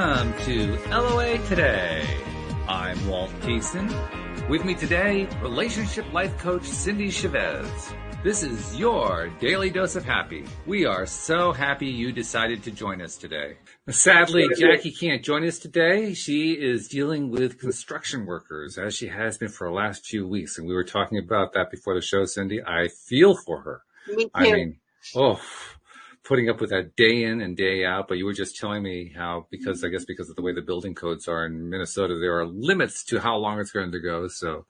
Welcome to LOA Today. I'm Walt Thiessen. With me today, relationship life coach Cindy Chavez. This is your daily dose of happy. We are so happy you decided to join us today. Sadly, Jackie can't join us today. She is dealing with construction workers, as she has been for the last few weeks. And we were talking about that before the show, Cindy. I feel for her. Me too. I mean, putting up with that day in and day out. But you were just telling me how, because of the way the building codes are in Minnesota, there are limits to how long it's going to go. So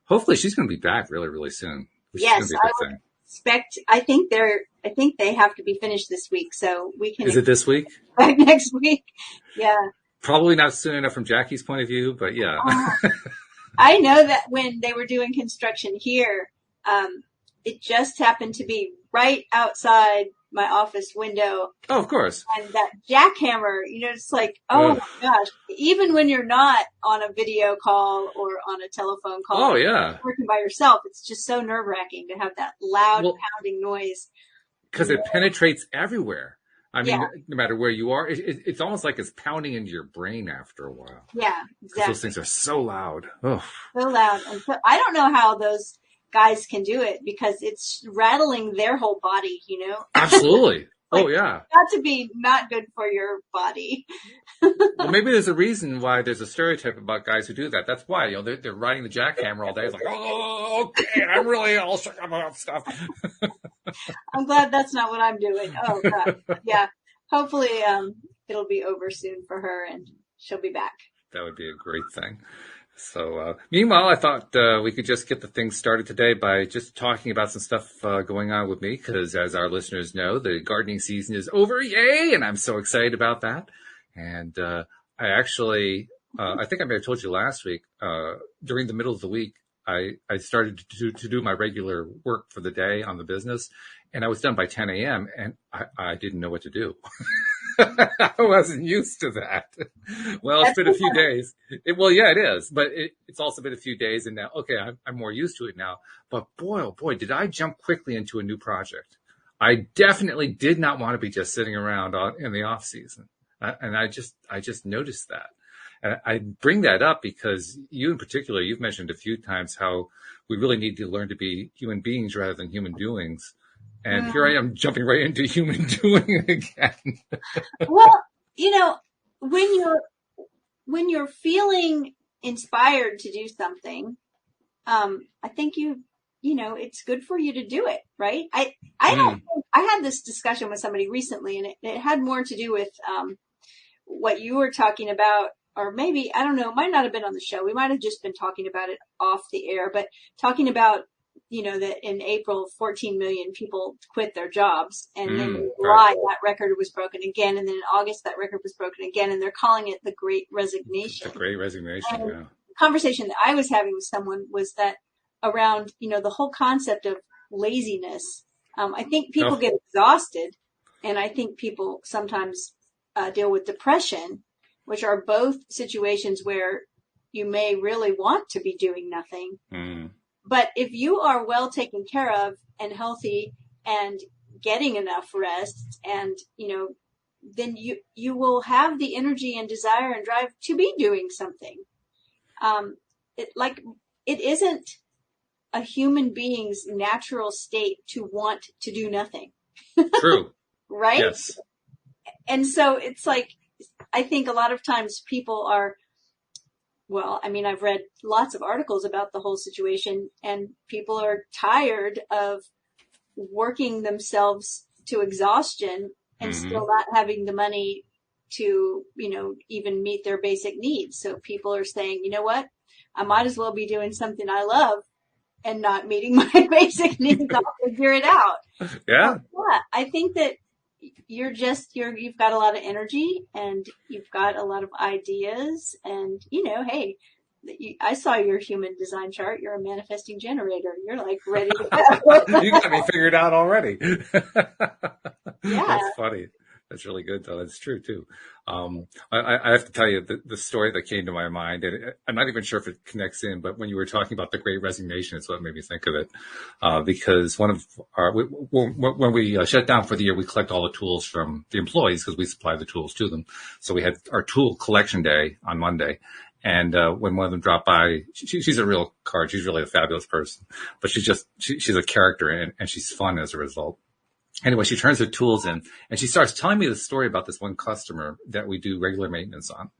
hopefully she's going to be back really, really soon. Yes, I would expect. I think they have to be finished this week, so we can. Is it this week? Next week? Yeah. Probably not soon enough from Jackie's point of view, but yeah. I know that when they were doing construction here, it just happened to be right outside my office window. Oh, of course. And that jackhammer, it's like, oh my gosh, even when you're not on a video call or on a telephone call, working by yourself, it's just so nerve wracking to have that loud pounding noise. Because it penetrates everywhere. I mean, no matter where you are, it's almost like it's pounding into your brain after a while. Yeah, exactly. Because those things are so loud. Oh. So loud. And so, I don't know how those guys can do it because it's rattling their whole body, Absolutely. Oh, yeah. Got to be not good for your body. Well, maybe there's a reason why there's a stereotype about guys who do that. That's why, they're riding the jackhammer all day. It's like, oh, okay, I'm really all shook about stuff. I'm glad that's not what I'm doing. Oh, God. Yeah. Hopefully, it'll be over soon for her and she'll be back. That would be a great thing. So, meanwhile, I thought we could just get the thing started today by just talking about some stuff going on with me, because as our listeners know, the gardening season is over. Yay! And I'm so excited about that. And I actually, I think I may have told you last week, during the middle of the week, I started to do my regular work for the day on the business, and I was done by 10 a.m., and I didn't know what to do. I wasn't used to that. Well, it's been a few days. It is. But it's also been a few days, and now, okay, I'm more used to it now. But boy, oh boy, did I jump quickly into a new project. I definitely did not want to be just sitting around in the off season. And I just noticed that. And I bring that up because you in particular, you've mentioned a few times how we really need to learn to be human beings rather than human doings. And here I am jumping right into human doing again. Well, when you're feeling inspired to do something, I think it's good for you to do it, right? I had this discussion with somebody recently, and it had more to do with what you were talking about, or maybe, I don't know, it might not have been on the show. We might have just been talking about it off the air, but talking about, that in April, 14 million people quit their jobs. And then in July, that record was broken again. And then in August, that record was broken again. And they're calling it the Great Resignation. The Great Resignation, and the conversation that I was having with someone was that around, the whole concept of laziness. I think people get exhausted. And I think people sometimes deal with depression, which are both situations where you may really want to be doing nothing. But if you are well taken care of and healthy and getting enough rest and, then you will have the energy and desire and drive to be doing something. It isn't a human being's natural state to want to do nothing. True. Right? Yes. And so it's like, I think a lot of times people are, I've read lots of articles about the whole situation, and people are tired of working themselves to exhaustion and still not having the money to, even meet their basic needs. So people are saying, you know what, I might as well be doing something I love and not meeting my basic needs. I'll figure it out. Yeah. I think that you've got a lot of energy and you've got a lot of ideas, and hey, I saw your human design chart. You're a manifesting generator. You're like ready to go. You got me figured out already. Yeah. That's funny. That's really good, though. That's true too. I have to tell you the story that came to my mind, and I'm not even sure if it connects in, but when you were talking about the Great Resignation, it's what made me think of it. Because one of our when we shut down for the year, we collect all the tools from the employees because we supply the tools to them. So we had our tool collection day on Monday. And when one of them dropped by, she's a real card. She's really a fabulous person, but she's a character, and she's fun as a result. Anyway, she turns her tools in and she starts telling me the story about this one customer that we do regular maintenance on.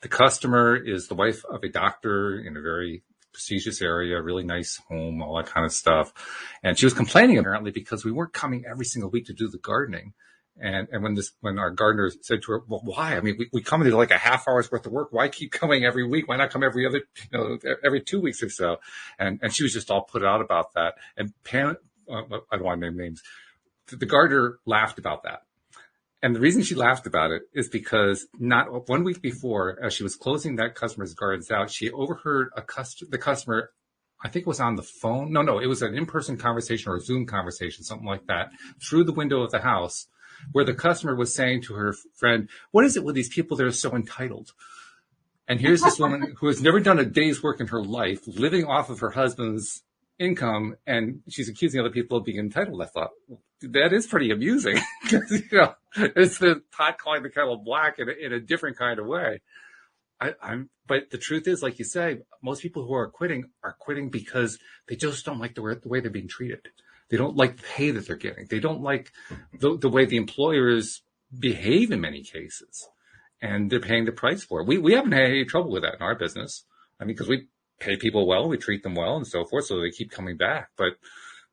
The customer is the wife of a doctor in a very prestigious area, really nice home, all that kind of stuff. And she was complaining apparently because we weren't coming every single week to do the gardening. And when our gardener said to her, well, why? I mean, we come and do like a half hour's worth of work. Why keep coming every week? Why not come every other, every 2 weeks or so? And she was just all put out about that. And Pam, I don't want to name names. The gardener laughed about that. And the reason she laughed about it is because not 1 week before, as she was closing that customer's gardens out, she overheard the customer, I think it was on the phone. No, it was an in-person conversation or a Zoom conversation, something like that, through the window of the house, where the customer was saying to her friend, what is it with these people that are so entitled? And here's this woman who has never done a day's work in her life, living off of her husband's income, and she's accusing other people of being entitled. I thought, that is pretty amusing. Because, it's the pot calling the kettle black in a different kind of way. But the truth is, like you say, most people who are quitting because they just don't like the way they're being treated. They don't like the pay that they're getting. They don't like the way the employers behave in many cases. And they're paying the price for it. We haven't had any trouble with that in our business. I mean, because we pay people well, we treat them well and so forth, so they keep coming back. But,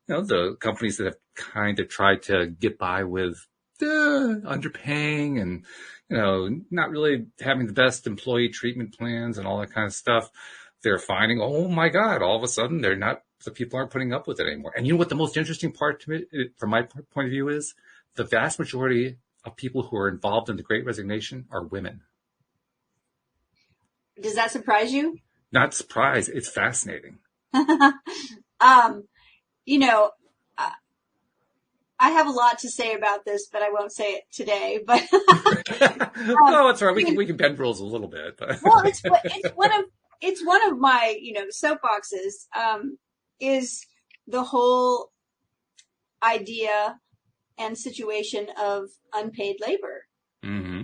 the companies that have kind of tried to get by with underpaying and, not really having the best employee treatment plans and all that kind of stuff, they're finding, oh my God, all of a sudden the people aren't putting up with it anymore. And you know what the most interesting part to me, from my point of view, is the vast majority of people who are involved in the Great Resignation are women. Does that surprise you? Not surprised. It's fascinating. I have a lot to say about this, but I won't say it today. But oh, it's all right. We can bend rules a little bit. But. Well, it's one of my soapboxes. Is the whole idea and situation of unpaid labor. Mm-hmm.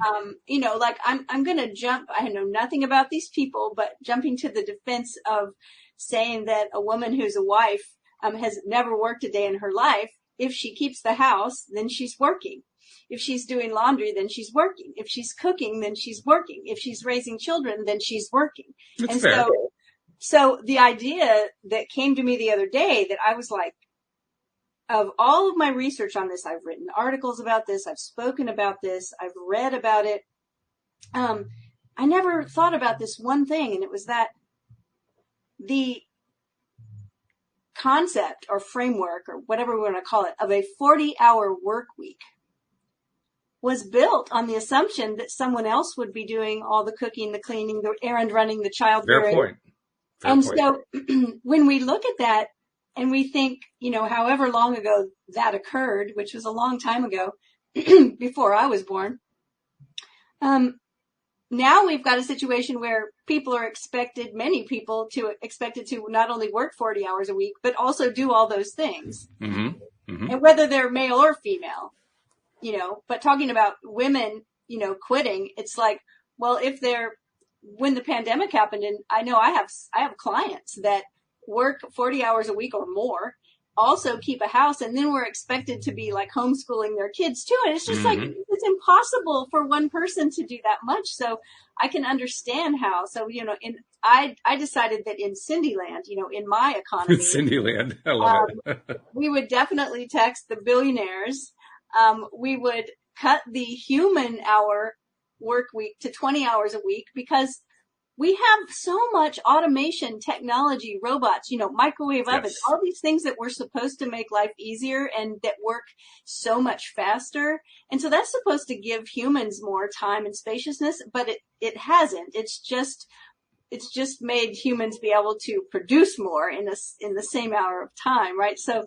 I'm going to jump. I know nothing about these people, but jumping to the defense of saying that a woman who's a wife has never worked a day in her life. If she keeps the house, then she's working. If she's doing laundry, then she's working. If she's cooking, then she's working. If she's raising children, then she's working. That's fair. So the idea that came to me the other day that I was like, of all of my research on this, I've written articles about this, I've spoken about this, I've read about it. I never thought about this one thing, and it was that the concept or framework or whatever we want to call it of a 40-hour work week was built on the assumption that someone else would be doing all the cooking, the cleaning, the errand running, the child rearing. Fair point. So when we look at that and we think, however long ago that occurred, which was a long time ago, before I was born, now we've got a situation where many people expected to not only work 40 hours a week, but also do all those things. Mm-hmm. Mm-hmm. And whether they're male or female, but talking about women, quitting, it's like, well, when the pandemic happened, and I know I have clients that work 40 hours a week or more, also keep a house, and then we're expected to be like homeschooling their kids too. And it's just like, it's impossible for one person to do that much. So I can understand how. So, I decided that in Cindyland, in my economy, Cindyland, I love it. We would definitely tax the billionaires. We would cut the human hour work week to 20 hours a week because we have so much automation, technology, robots, microwave ovens, all these things that we're supposed to make life easier and that work so much faster. And so that's supposed to give humans more time and spaciousness, but it hasn't. It's just made humans be able to produce more in the same hour of time, right? So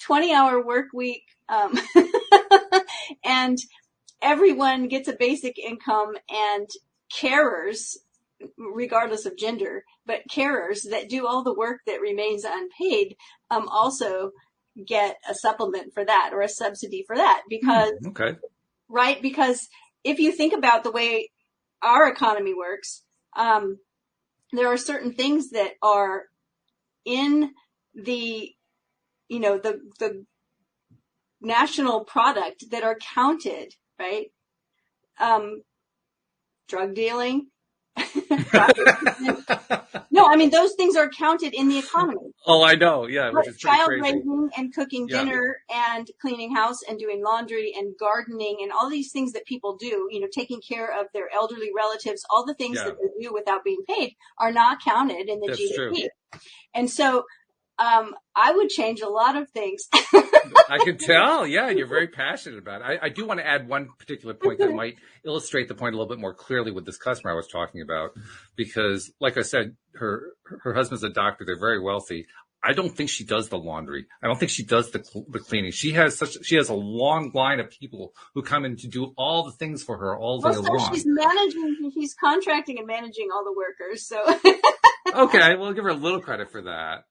20-hour work week, and everyone gets a basic income, and carers, regardless of gender, but carers that do all the work that remains unpaid, also get a supplement for that or a subsidy for that. Because, Okay. right? Because if you think about the way our economy works, there are certain things that are in the, the national product that are counted, right? Drug dealing. No, I mean, those things are counted in the economy. Oh, I know. Yeah, which is pretty Child crazy. raising and cooking dinner and cleaning house and doing laundry and gardening and all these things that people do, taking care of their elderly relatives, all the things that they do without being paid are not counted in the That's GDP. true. And so, I would change a lot of things. I can tell. Yeah, you're very passionate about it. I do want to add one particular point that might illustrate the point a little bit more clearly with this customer I was talking about, because, like I said, her husband's a doctor. They're very wealthy. I don't think she does the laundry. I don't think she does the cleaning. She has a long line of people who come in to do all the things for her all day long. She's contracting and managing all the workers. So okay, we'll give her a little credit for that.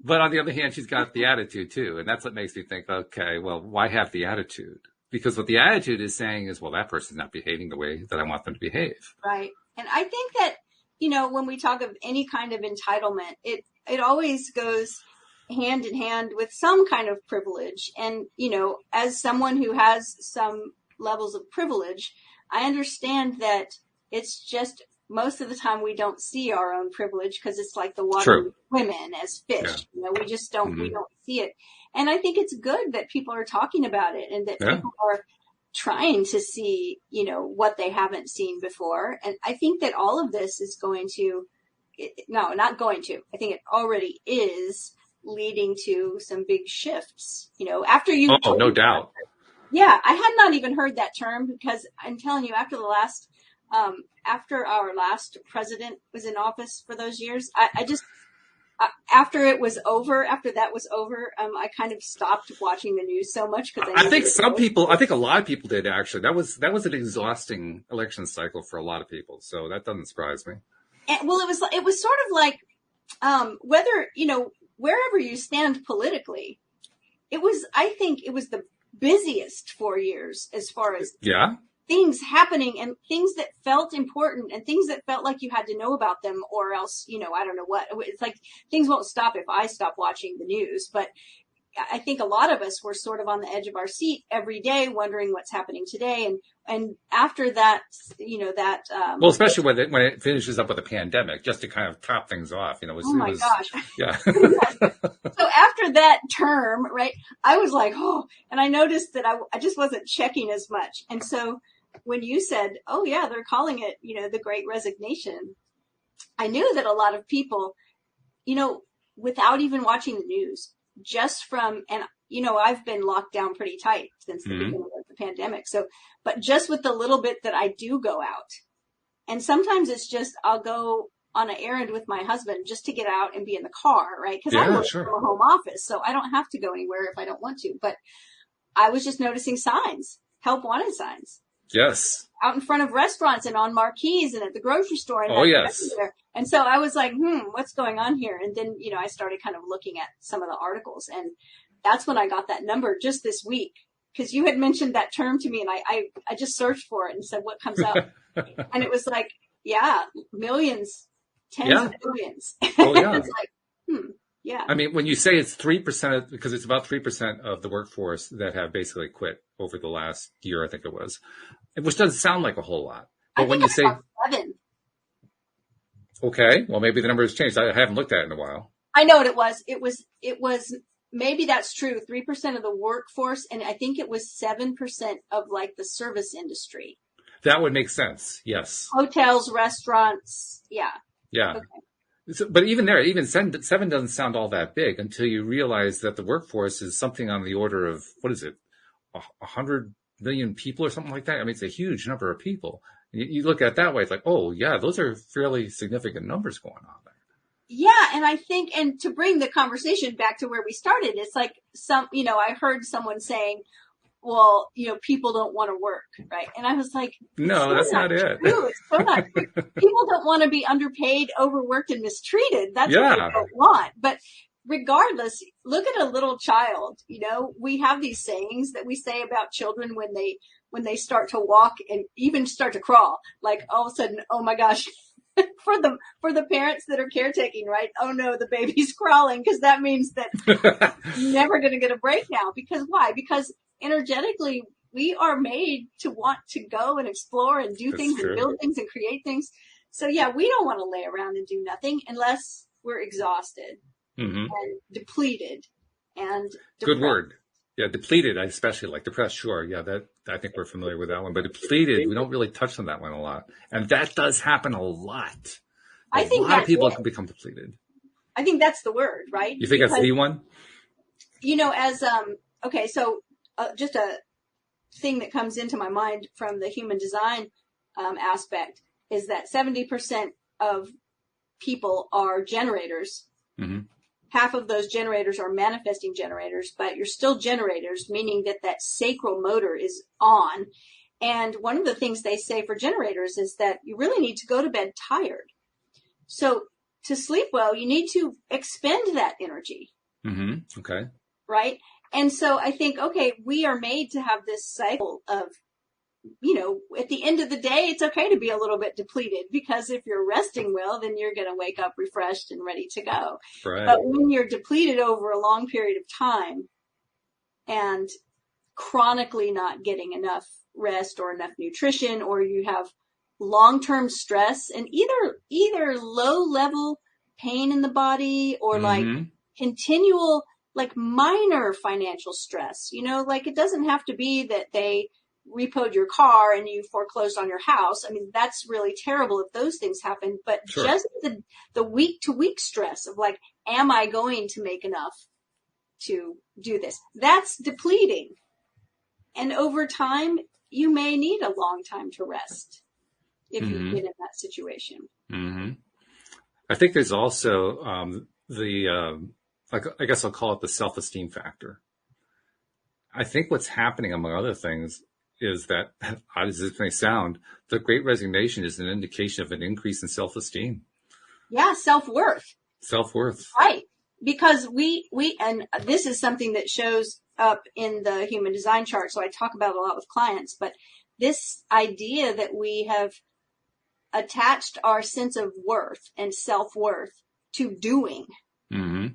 But on the other hand, she's got the attitude too. And that's what makes me think, okay, well, why have the attitude? Because what the attitude is saying is, well, that person's not behaving the way that I want them to behave. Right. And I think that, when we talk of any kind of entitlement, it always goes hand in hand with some kind of privilege. And, as someone who has some levels of privilege, I understand that it's just most of the time we don't see our own privilege because it's like the water women as fish. Yeah. We just don't, we don't see it. And I think it's good that people are talking about it and that people are trying to see, what they haven't seen before. And I think that all of this is going to, not going to, I think it already is leading to some big shifts, after you. Oh, no doubt. Yeah. I had not even heard that term because I'm telling you, after our last president was in office for those years, after that was over, I kind of stopped watching the news so much because I think a lot of people did actually. That was an exhausting election cycle for a lot of people. So that doesn't surprise me. And, well, it was sort of like, whether, wherever you stand politically, I think it was the busiest 4 years as far as things happening and things that felt important and things that felt like you had to know about them or else, I don't know what. It's like things won't stop if I stop watching the news. But I think a lot of us were sort of on the edge of our seat every day wondering what's happening today. And after that, well, especially when it finishes up with a pandemic, just to kind of top things off, gosh. Yeah. So after that term, right, I was like, and I noticed that I just wasn't checking as much. And so when you said, oh yeah, they're calling it, the Great Resignation, I knew that a lot of people, without even watching the news, just from, and I've been locked down pretty tight since the beginning of the pandemic. So, but just with the little bit that I do go out, and sometimes it's just, I'll go on an errand with my husband just to get out and be in the car, right? Because I work from a home office, so I don't have to go anywhere if I don't want to. But I was just noticing signs, help wanted signs. Yes. Out in front of restaurants and on marquees and at the grocery store. And everywhere. And so I was like, what's going on here? And then, I started kind of looking at some of the articles, and that's when I got that number just this week. Because you had mentioned that term to me, and I just searched for it and said, what comes up? And it was like, millions, tens of millions. Oh, yeah. It's like, yeah. I mean, when you say it's 3%, because it's about 3% of the workforce that have basically quit over the last year, I think it was, which doesn't sound like a whole lot. But when you say 7. Okay, well, maybe the number has changed. I haven't looked at it in a while. I know what it was. It was maybe that's true. 3% of the workforce, and I think it was 7% of like the service industry. That would make sense. Yes. Hotels, restaurants. Yeah. Yeah. Okay. So, but even there, even 7 doesn't sound all that big until you realize that the workforce is something on the order of, what is it, 100 million people or something like that? I mean, it's a huge number of people. You look at it that way, it's like, oh, yeah, those are fairly significant numbers going on there. Yeah, and I think, and to bring the conversation back to where we started, it's like I heard someone saying, well, people don't want to work, right? And I was like, no, that's not it. True. It's so not true. People don't want to be underpaid, overworked, and mistreated. That's what Yeah. they don't want. But regardless, look at a little child. We have these sayings that we say about children when they start to walk and even start to crawl. Like all of a sudden, oh my gosh, for the parents that are caretaking, right? Oh no, the baby's crawling, because that means that you're never going to get a break now. Because why? Because energetically, we are made to want to go and explore and do things and build things and create things. So yeah, we don't want to lay around and do nothing unless we're exhausted and depleted and depressed. Good word. Yeah, depleted. I especially like depressed. Sure. Yeah, that I think we're familiar with that one. But depleted, we don't really touch on that one a lot, and that does happen a lot. I think a lot of people can become depleted. I think that's the word, right? You think that's the one? Okay, so just a thing that comes into my mind from the human design aspect is that 70% of people are generators. Mm-hmm. Half of those generators are manifesting generators, but you're still generators, meaning that sacral motor is on. And one of the things they say for generators is that you really need to go to bed tired. So to sleep well, you need to expend that energy. Mm-hmm. Okay. Right? And so I think, okay, we are made to have this cycle of, at the end of the day, it's okay to be a little bit depleted, because if you're resting well, then you're going to wake up refreshed and ready to go. Right. But when you're depleted over a long period of time and chronically not getting enough rest or enough nutrition, or you have long-term stress and either low level pain in the body or like continual, like minor financial stress, like it doesn't have to be that they repoed your car and you foreclosed on your house. I mean, that's really terrible if those things happen, but just the week to week stress of like, am I going to make enough to do this? That's depleting. And over time, you may need a long time to rest if you've been in that situation. Mm-hmm. I think there's also I guess I'll call it the self-esteem factor. I think what's happening, among other things, is that, odd as it may sound, the Great Resignation is an indication of an increase in self-esteem. Yeah, self-worth. Self-worth. Right. Because we and this is something that shows up in the human design chart, so I talk about it a lot with clients, but this idea that we have attached our sense of worth and self-worth to doing. Mm-hmm.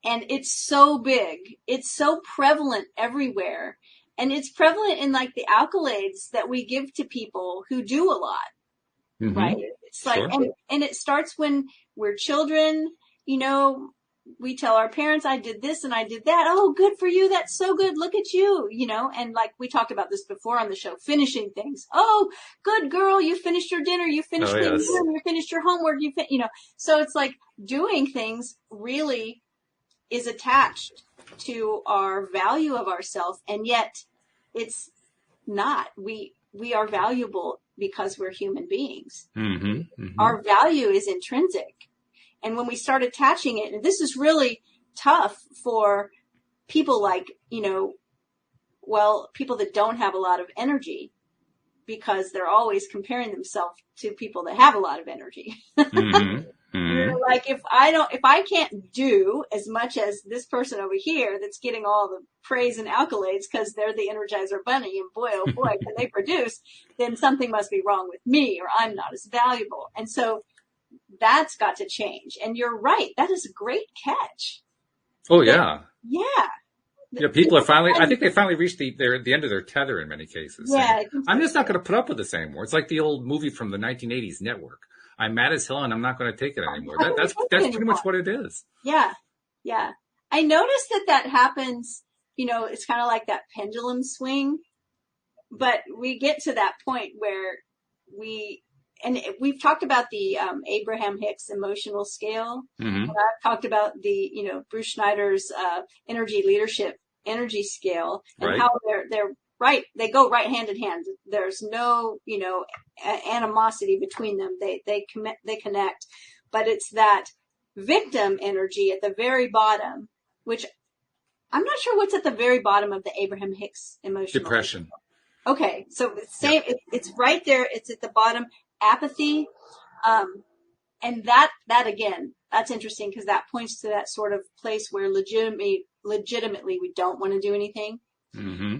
And it's so big. It's so prevalent everywhere. And it's prevalent in like the accolades that we give to people who do a lot. Mm-hmm. Right? It's like, and it starts when we're children, we tell our parents, I did this and I did that. Oh, good for you. That's so good. Look at you, and like we talked about this before on the show, finishing things. Oh, good girl. You finished your dinner. You finished the exam. You finished your homework. So it's like doing things really is attached to our value of ourselves. And yet it's not, we are valuable because we're human beings. Mm-hmm. Mm-hmm. Our value is intrinsic. And when we start attaching it, and this is really tough for people like, people that don't have a lot of energy, because they're always comparing themselves to people that have a lot of energy. Mm-hmm. Mm-hmm. Like if I can't do as much as this person over here that's getting all the praise and accolades because they're the Energizer Bunny and boy, oh boy, can they produce, then something must be wrong with me or I'm not as valuable. And so that's got to change. And you're right. That is a great catch. Oh, yeah. Yeah. Yeah, people are I think they finally reached the end of their tether in many cases. Yeah. I'm just not going to put up with this anymore. It's like the old movie from the 1980s, Network. I'm mad as hell and I'm not going to take it anymore. That's pretty much what it is. Yeah. Yeah. I noticed that happens, it's kind of like that pendulum swing, but we get to that point where we've talked about the Abraham Hicks emotional scale. Mm-hmm. I've talked about the, Bruce Schneider's energy leadership energy scale, and how they're right. They go right hand in hand. There's no, animosity between them. They connect, but it's that victim energy at the very bottom, which I'm not sure what's at the very bottom of the Abraham Hicks emotional. Depression. Okay. So it's same, it's right there. It's at the bottom. Apathy. And that again, that's interesting because that points to that sort of place where legitimately we don't want to do anything. Mm-hmm.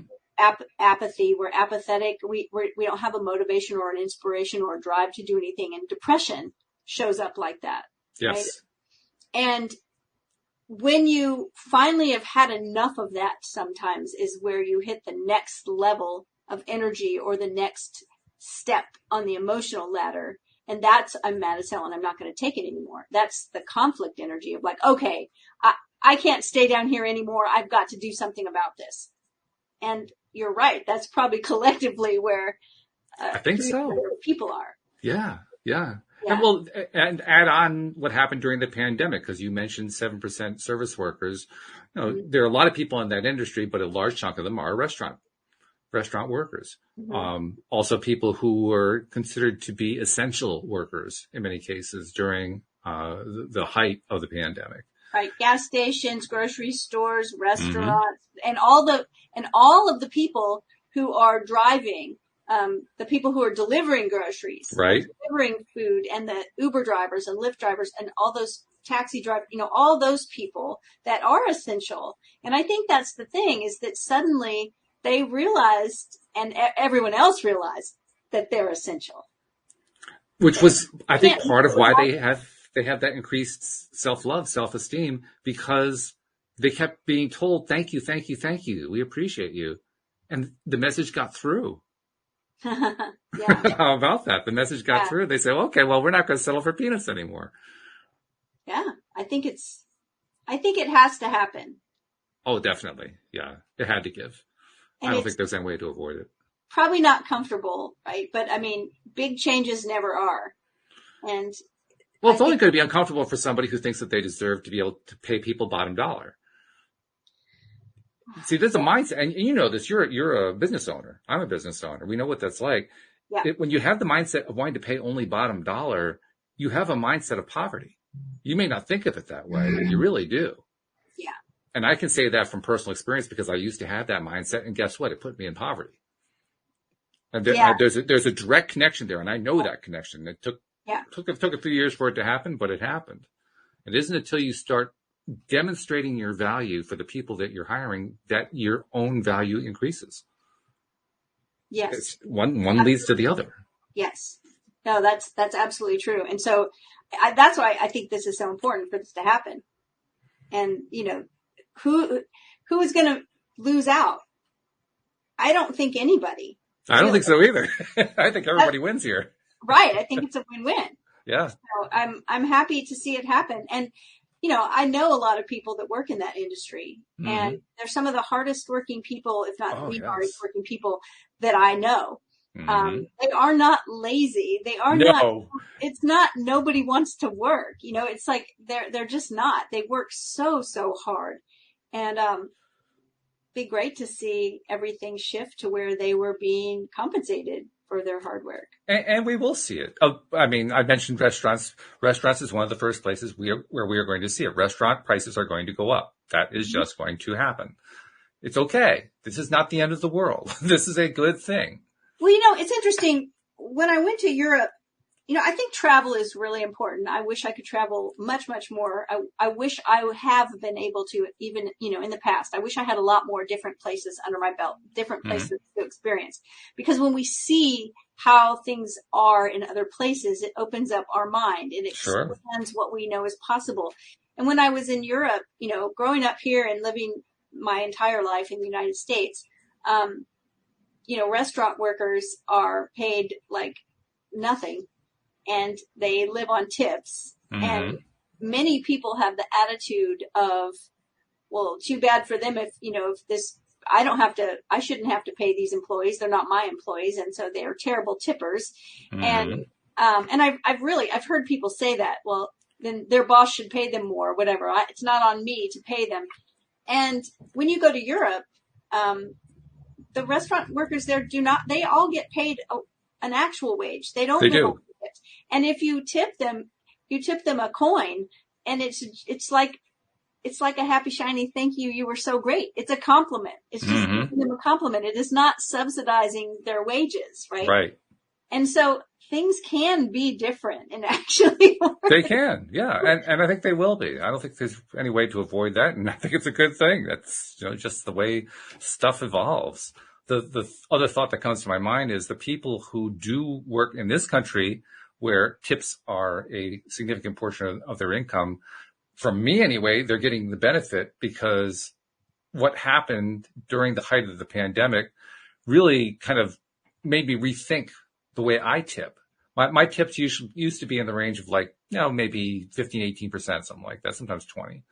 Apathy, we're apathetic. We don't have a motivation or an inspiration or a drive to do anything. And depression shows up like that. Yes. Right? And when you finally have had enough of that, sometimes is where you hit the next level of energy or the next step on the emotional ladder. And that's, I'm mad as hell and I'm not going to take it anymore. That's the conflict energy of like, okay, I can't stay down here anymore. I've got to do something about this. And you're right. That's probably collectively where I think so. People are. Yeah. And add on what happened during the pandemic, because you mentioned 7% service workers. There are a lot of people in that industry, but a large chunk of them are restaurant workers. Mm-hmm. Also people who were considered to be essential workers in many cases during the height of the pandemic. Right. Gas stations, grocery stores, restaurants, mm-hmm. and all of the people who are driving, the people who are delivering groceries, right, delivering food, and the Uber drivers and Lyft drivers and all those taxi drivers, all those people that are essential. And I think that's the thing, is that suddenly they realized, and everyone else realized, that they're essential. Which was, I think, part of why they have that increased self-love, self-esteem, because they kept being told, thank you, thank you, thank you. We appreciate you. And the message got through. How about that? The message got through. They say, okay, well, we're not going to settle for peanuts anymore. Yeah, I think it has to happen. Oh, definitely. Yeah, it had to give. And I don't think there's any way to avoid it. Probably not comfortable, right? But I mean, big changes never are. And well, it's only going to be uncomfortable for somebody who thinks that they deserve to be able to pay people bottom dollar. See, there's a mindset, and you know this. You're a business owner. I'm a business owner. We know what that's like. Yeah. When you have the mindset of wanting to pay only bottom dollar, you have a mindset of poverty. You may not think of it that way, but you really do. Yeah. And I can say that from personal experience because I used to have that mindset, and guess what? It put me in poverty. And there's a direct connection there, and I know that connection. It took a few years for it to happen, but it happened. It isn't until you start demonstrating your value for the people that you're hiring that your own value increases. Yes. One leads to the other. Yes. No, that's absolutely true. And so that's why I think this is so important for this to happen. And, who is going to lose out? I don't think anybody. I don't think so either. I think everybody wins here. Right. I think it's a win-win. Yeah. So I'm happy to see it happen. And, I know a lot of people that work in that industry, mm-hmm. and they're some of the hardest working people, if not hardest working people that I know. Mm-hmm. They are not lazy. They are not, it's not, nobody wants to work. It's like they're just not. They work so hard. And, be great to see everything shift to where they were being compensated for their hard work. And we will see it. I mentioned restaurants. Restaurants is one of the first places where we are going to see it. Restaurant prices are going to go up. That is mm-hmm. just going to happen. It's okay. This is not the end of the world. This is a good thing. Well, it's interesting. When I went to Europe, I think travel is really important. I wish I could travel much, much more. I wish I have been able to, even, in the past. I wish I had a lot more different places under my belt, different places mm-hmm. to experience. Because when we see how things are in other places, it opens up our mind. It expands what we know is possible. And when I was in Europe, growing up here and living my entire life in the United States, restaurant workers are paid like nothing. And they live on tips. Mm-hmm. And many people have the attitude of, well, too bad for them if this, I shouldn't have to pay these employees. They're not my employees. And so they are terrible tippers. Mm-hmm. And I've heard people say that, well, then their boss should pay them more, whatever. It's not on me to pay them. And when you go to Europe, the restaurant workers there they all get paid an actual wage. They don't. They do. And if you tip them a coin, and it's like it's like a happy, shiny thank you. You were so great. It's a compliment. It's just giving them a compliment. It is not subsidizing their wages, right? Right. And so things can be different and actually work. They can, yeah. And I think they will be. I don't think there's any way to avoid that. And I think it's a good thing. That's, just the way stuff evolves. The other thought that comes to my mind is the people who do work in this country where tips are a significant portion of their income. From me anyway, they're getting the benefit because what happened during the height of the pandemic really kind of made me rethink the way I tip. My tips used to be in the range of maybe 15, 18%, something like that, sometimes 20.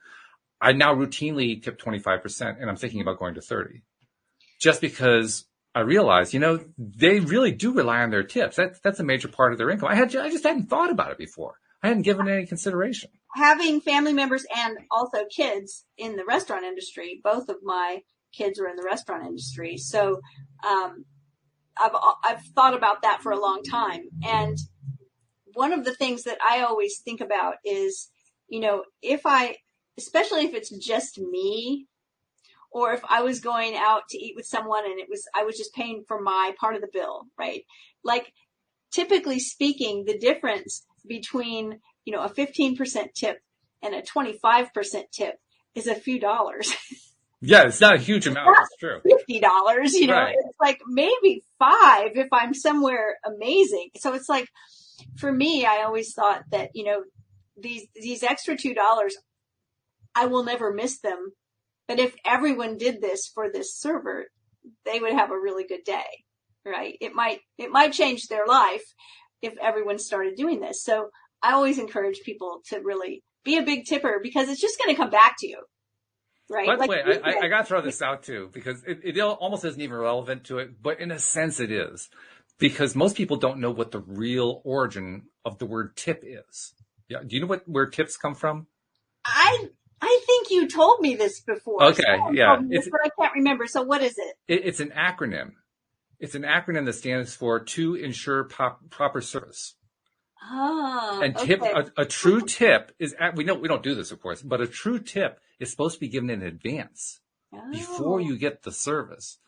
I now routinely tip 25%, and I'm thinking about going to 30. Just because I realize, they really do rely on their tips. That's a major part of their income. I just hadn't thought about it before. I hadn't given it any consideration. Having family members and also kids in the restaurant industry, both of my kids are in the restaurant industry. So, I've thought about that for a long time. And one of the things that I always think about is, especially if it's just me, or if I was going out to eat with someone and I was just paying for my part of the bill, right? Like, typically speaking, the difference between, a 15% tip and a 25% tip is a few dollars. Yeah, it's not a huge amount. It's true. $50, right. It's like maybe $5 if I'm somewhere amazing. So it's like, for me, I always thought that, these extra $2, I will never miss them. But if everyone did this for this server, they would have a really good day, right? It might change their life if everyone started doing this. So I always encourage people to really be a big tipper because it's just going to come back to you. Right. By the way, I got to throw this out too, because it almost isn't even relevant to it, but in a sense it is, because most people don't know what the real origin of the word tip is. Yeah. Do you know where tips come from? I think you told me this before. Okay. Yeah. But I can't remember. So what is it? It's an acronym. It's an acronym that stands for to ensure proper service. Oh, and tip, okay. a true tip is, we don't do this, of course, but a true tip is supposed to be given in advance before you get the service.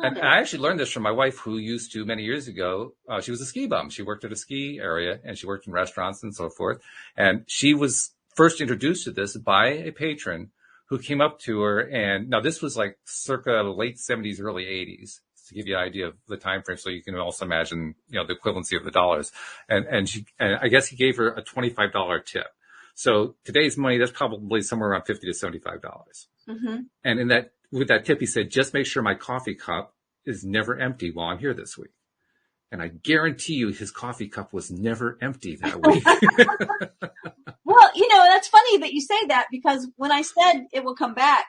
And I actually learned this from my wife, who used to, many years ago, she was a ski bum. She worked at a ski area and she worked in restaurants and so forth. And she was first introduced to this by a patron who came up to her. And now this was like circa late 70s, early 80s. To give you an idea of the time frame, so you can also imagine, the equivalency of the dollars. And I guess he gave her a $25 tip. So today's money, that's probably somewhere around $50 to $75. Mm-hmm. And with that tip, he said, just make sure my coffee cup is never empty while I'm here this week. And I guarantee you his coffee cup was never empty that week. Well, that's funny that you say that, because when I said it will come back,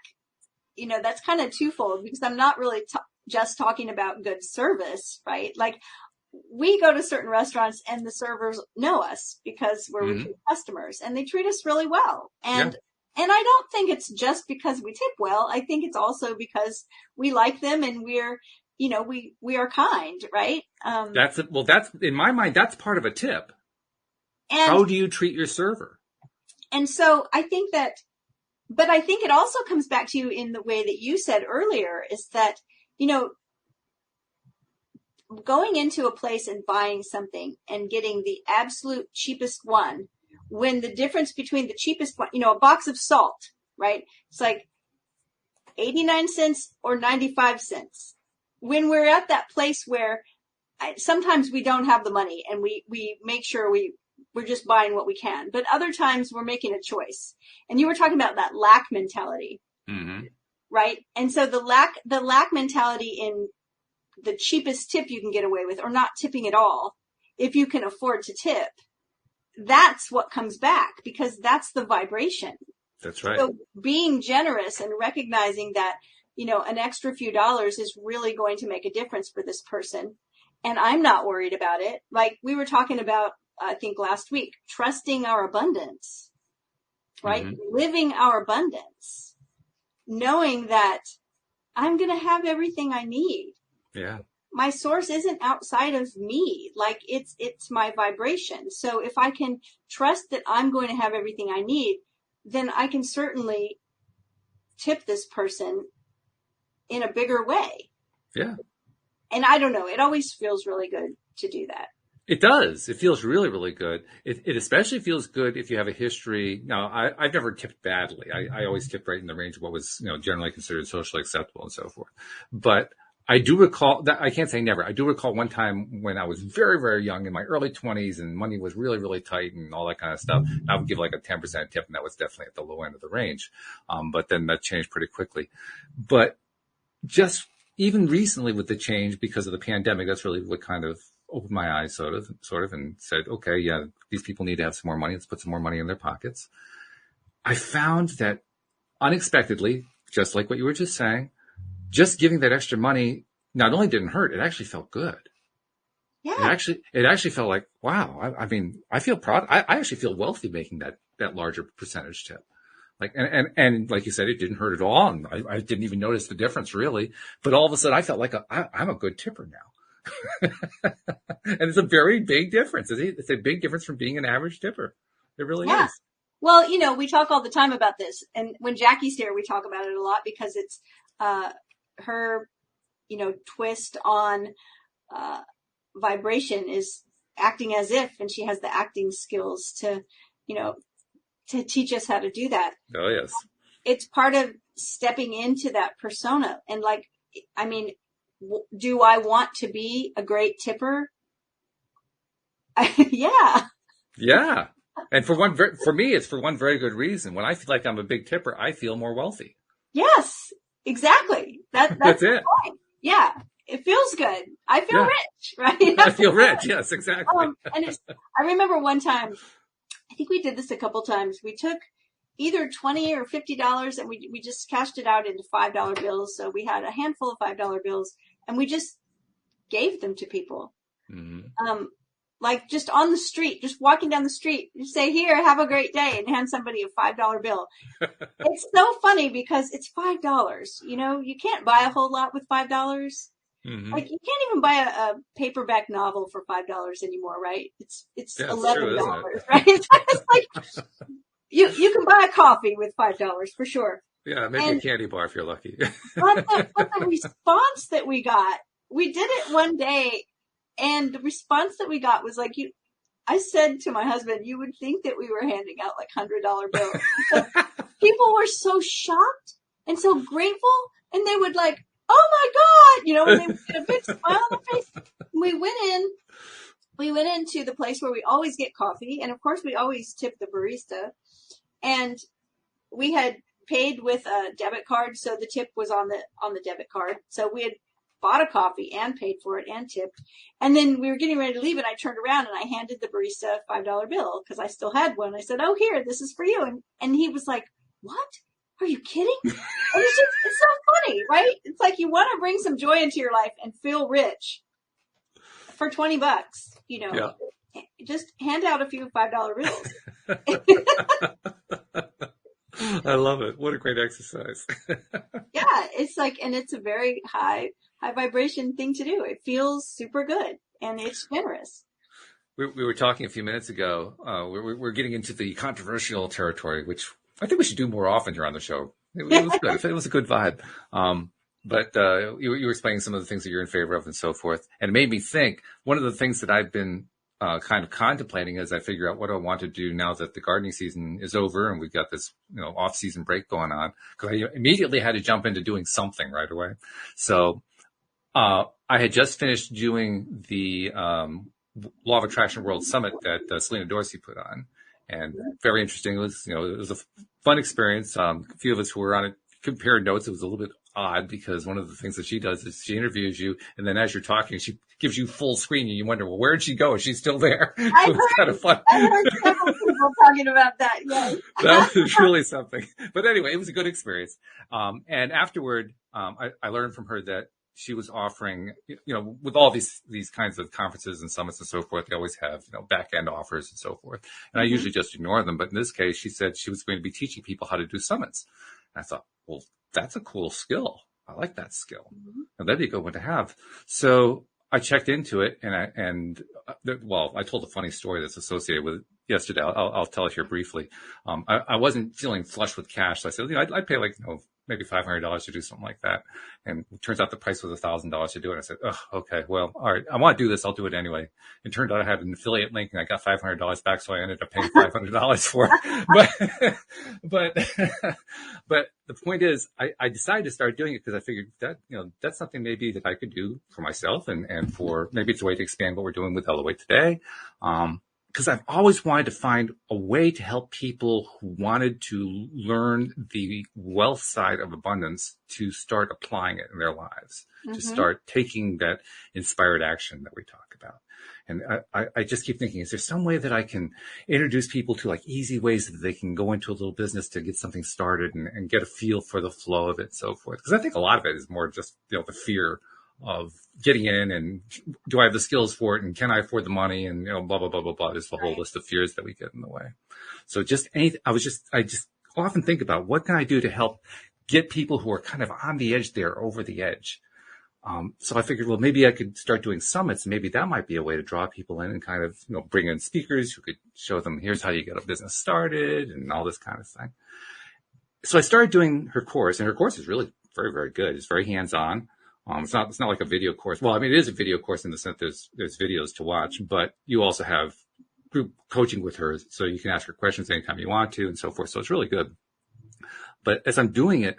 that's kind of twofold, because I'm not really just talking about good service, right? Like, we go to certain restaurants and the servers know us because we're repeat customers and they treat us really well. And I don't think it's just because we tip well. I think it's also because we like them and we are kind, right? That's in my mind, that's part of a tip. And how do you treat your server? And so I think but I think it also comes back to you in the way that you said earlier, is that, going into a place and buying something and getting the absolute cheapest one, when the difference between the cheapest one, a box of salt, right? It's like 89 cents or 95 cents. When we're at that place where sometimes we don't have the money and we make sure we're just buying what we can, but other times we're making a choice. And you were talking about that lack mentality, right? And so the lack mentality in the cheapest tip you can get away with, or not tipping at all, if you can afford to tip, that's what comes back, because that's the vibration. That's right. So being generous and recognizing that, an extra few dollars is really going to make a difference for this person. And I'm not worried about it. Like we were talking about, I think last week, trusting our abundance, right? Living our abundance, knowing that I'm going to have everything I need. Yeah. My source isn't outside of me. Like it's my vibration. So if I can trust that I'm going to have everything I need, then I can certainly tip this person in a bigger way. Yeah. And I don't know, it always feels really good to do that. It does. It feels really, really good. It especially feels good if you have a history. Now, I've never tipped badly. I always tipped right in the range of what was, generally considered socially acceptable and so forth. But I do recall that I can't say never. I do recall one time when I was very, very young in my early 20s and money was really, really tight and all that kind of stuff. I would give like a 10% tip, and that was definitely at the low end of the range. But then that changed pretty quickly. But just even recently with the change because of the pandemic, that's really what kind of opened my eyes sort of, and said, okay, yeah, these people need to have some more money. Let's put some more money in their pockets. I found that unexpectedly, just like what you were just saying, just giving that extra money not only didn't hurt, it actually felt good. Yeah. It actually felt like, wow. I mean, I feel proud. I actually feel wealthy making that larger percentage tip. Like, and like you said, it didn't hurt at all. And I didn't even notice the difference really, but all of a sudden I felt like I'm a good tipper now. And it's a very big difference. It's a big difference from being an average tipper. It really is. Well, we talk all the time about this, and when Jackie's here, we talk about it a lot because it's her, twist on vibration is acting as if, and she has the acting skills to teach us how to do that. Oh yes, it's part of stepping into that persona, and do I want to be a great tipper? Yeah. Yeah. And for me, it's for one very good reason. When I feel like I'm a big tipper, I feel more wealthy. Yes, exactly. That's it. Point. Yeah. It feels good. I feel rich, right? I feel rich. Yes, exactly. I remember one time, I think we did this a couple times. We took either $20 or $50 and we just cashed it out into $5 bills. So we had a handful of $5 bills and we just gave them to people. Mm-hmm. Like just on the street, just walking down the street, you say, here, have a great day, and hand somebody a $5 bill. It's so funny because it's $5. You can't buy a whole lot with $5. Mm-hmm. Like you can't even buy a paperback novel for $5 anymore, right? It's $11, right? It's like you can buy a coffee with $5 for sure. Yeah, maybe a candy bar if you're lucky. but the response that we got, we did it one day. And the response that we got was like, I said to my husband, you would think that we were handing out like $100 bills. People were so shocked and so grateful. And they would like, oh my God, and they would get a big smile on their face. We went into the place where we always get coffee. And of course we always tip the barista. And we had paid with a debit card. So the tip was on the debit card. So we had bought a coffee and paid for it and tipped. And then we were getting ready to leave and I turned around and I handed the barista a $5 bill because I still had one. I said, oh, here, this is for you. And he was like, what? Are you kidding? And it's so funny, right? It's like you want to bring some joy into your life and feel rich for $20, Yeah. Just hand out a few $5 bills. I love it. What a great exercise. Yeah, it's like, and it's a very high vibration thing to do. It feels super good and it's generous. We were talking a few minutes ago. We're getting into the controversial territory, which I think we should do more often here on the show. It was good. It was a good vibe. But you were explaining some of the things that you're in favor of and so forth. And it made me think one of the things that I've been kind of contemplating as I figure out what I want to do now that the gardening season is over and we've got this, off-season break going on, because I immediately had to jump into doing something right away. So I had just finished doing the Law of Attraction World Summit that Selena Dorsey put on, and very interesting. It was a fun experience. A few of us who were on it compared notes. It was a little bit odd because one of the things that she does is she interviews you, and then as you're talking, she gives you full screen, and you wonder, well, where did she go? Is she still there? It was kind of fun. I heard several people talking about that. Yes. That was really something. But anyway, it was a good experience. And afterward, I learned from her that she was offering, with all these kinds of conferences and summits and so forth, they always have, back end offers and so forth. And I usually just ignore them. But in this case, she said she was going to be teaching people how to do summits. And I thought, well, that's a cool skill. I like that skill. And that'd be a good one to have. So I checked into it I told a funny story that's associated with it yesterday. I'll tell it here briefly. I wasn't feeling flush with cash. So I said, I'd pay maybe $500 to do something like that. And it turns out the price was $1,000 to do it. I said, oh, okay, well, all right. I want to do this. I'll do it anyway. It turned out I had an affiliate link and I got $500 back. So I ended up paying $500 for it. But the point is I decided to start doing it because I figured that, that's something maybe that I could do for myself and for maybe it's a way to expand what we're doing with Elevate today. Because I've always wanted to find a way to help people who wanted to learn the wealth side of abundance to start applying it in their lives, to start taking that inspired action that we talk about. And I just keep thinking, is there some way that I can introduce people to like easy ways that they can go into a little business to get something started and get a feel for the flow of it and so forth? Because I think a lot of it is more just, the fear of getting in and do I have the skills for it and can I afford the money and, blah, blah, blah, blah, blah. There's the whole list of fears that we get in the way. So I just often think about what can I do to help get people who are kind of on the edge there over the edge. So I figured, well, maybe I could start doing summits. Maybe that might be a way to draw people in and kind of, bring in speakers who could show them, here's how you get a business started and all this kind of thing. So I started doing her course, and her course is really very, very good. It's very hands-on. It's not like a video course. Well, I mean, it is a video course in the sense there's videos to watch, but you also have group coaching with her. So you can ask her questions anytime you want to and so forth. So it's really good. But as I'm doing it,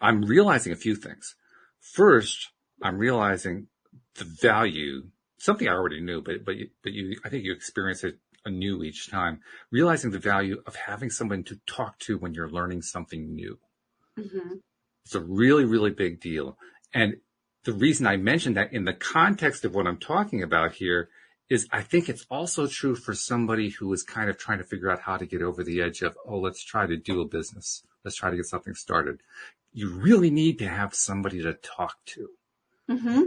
I'm realizing a few things. First, I'm realizing the value, something I already knew, but I think you experience it anew each time, realizing the value of having someone to talk to when you're learning something new. Mm-hmm. It's a really, really big deal. And the reason I mentioned that in the context of what I'm talking about here is I think it's also true for somebody who is kind of trying to figure out how to get over the edge of, let's try to do a business. Let's try to get something started. You really need to have somebody to talk to. Mm-hmm.